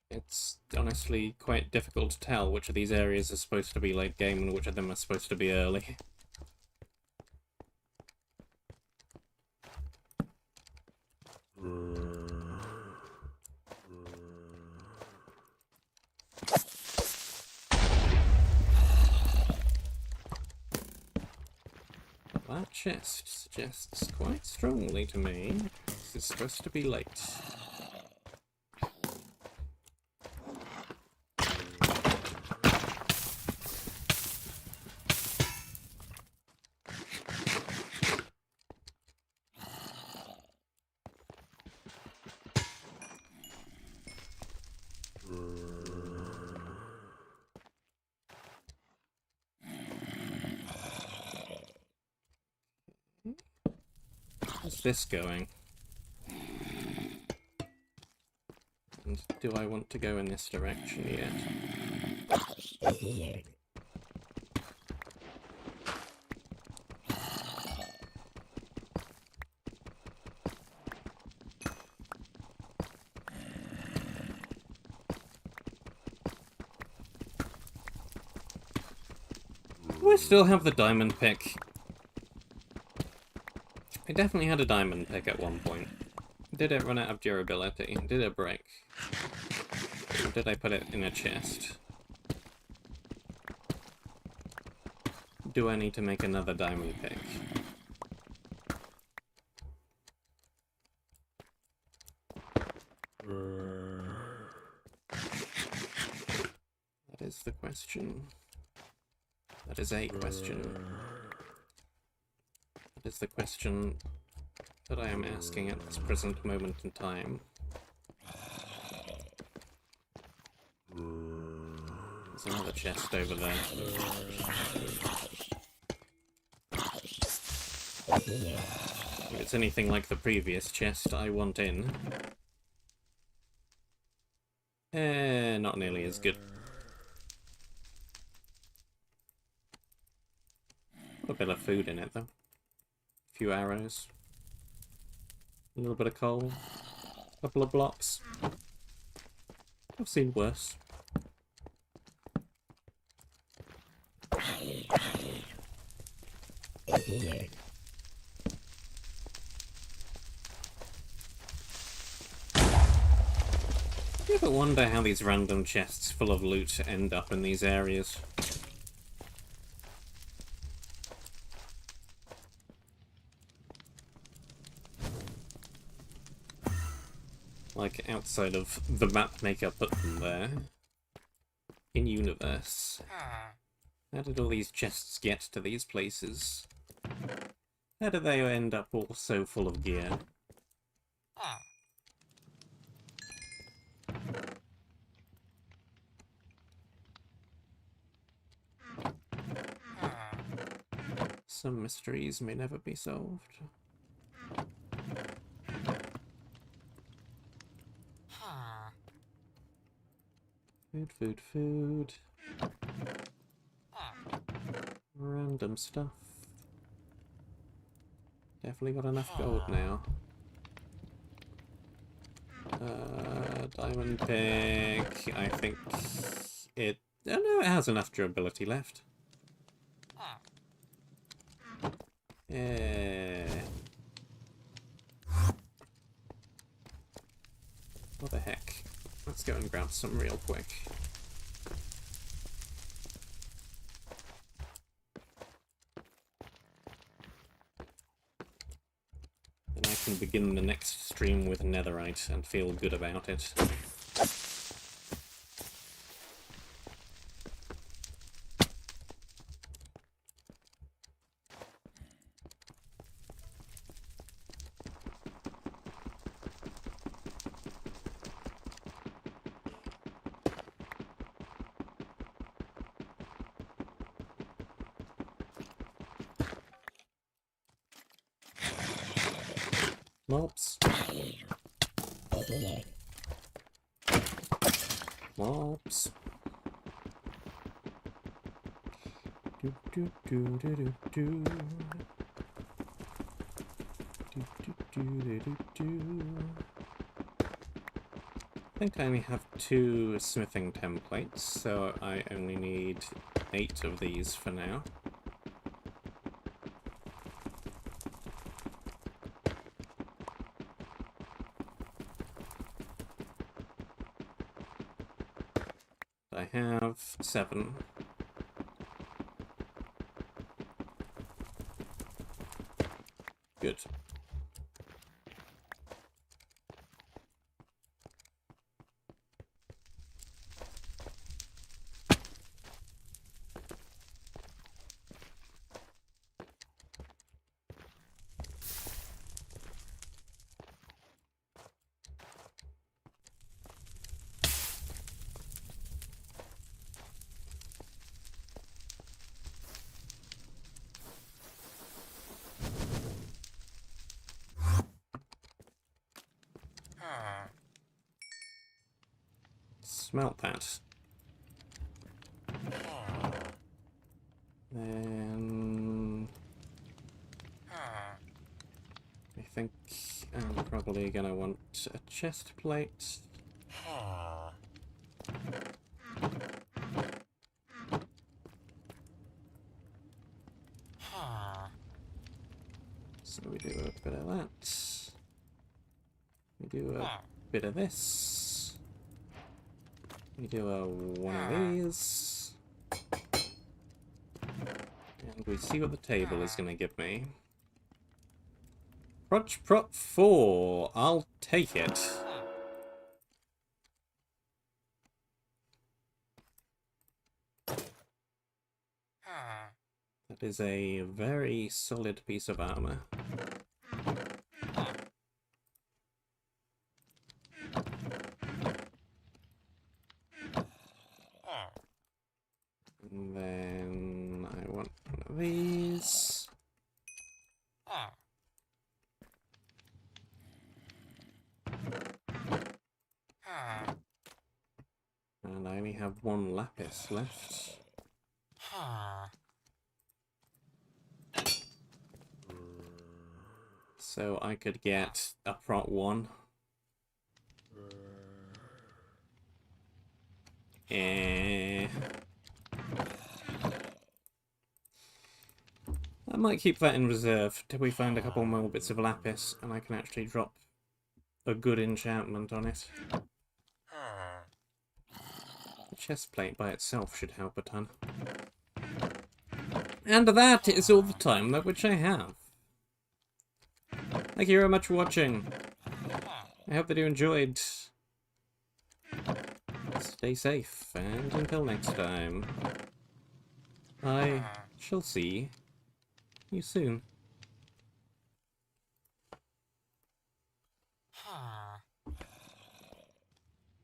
It's honestly quite difficult to tell which of these areas are supposed to be late game and which of them are supposed to be early. That chest suggests quite strongly to me this is supposed to be late. How's this going? And do I want to go in this direction yet? Do I still have the diamond pick? I definitely had a diamond pick at one point. Did it run out of durability? Did it break? Or did I put it in a chest? Do I need to make another diamond pick? That is the question. That is a question. That is the question that I am asking at this present moment in time. There's another chest over there. If it's anything like the previous chest, I want in. Not nearly as good. A bit of food in it, though. A few arrows. A little bit of coal. A couple of blocks. I've seen worse. You ever wonder how these random chests full of loot end up in these areas? Like, outside of the map maker put them there. In universe. How did all these chests get to these places? How did they end up all so full of gear? Some mysteries may never be solved. Food, food, food. Random stuff. Definitely got enough gold now. Diamond pick. I think it... Oh no, it has enough durability left. Yeah. What the heck? Let's go and grab some real quick. Then I can begin the next stream with netherite and feel good about it. Mobs. Mobs. Do do do do do do. Do do do do do. I think I only have 2 smithing templates, so I only need 8 of these for now. I have 7. Good. Smelt that. Then I think I'm probably gonna want a chest plate. So we do a bit of that. We do a bit of this. We do one of these. And we see what the table is going to give me. Crotch Prop 4. I'll take it. That is a very solid piece of armor. And then I want one of these. And I only have 1 lapis left. So I could get a prot 1. I might keep that in reserve till we find a couple more bits of lapis and I can actually drop a good enchantment on it. The chest plate by itself should help a ton. And that is all the time that which I have. Thank you very much for watching. I hope that you enjoyed. Stay safe, and until next time, I shall see you soon.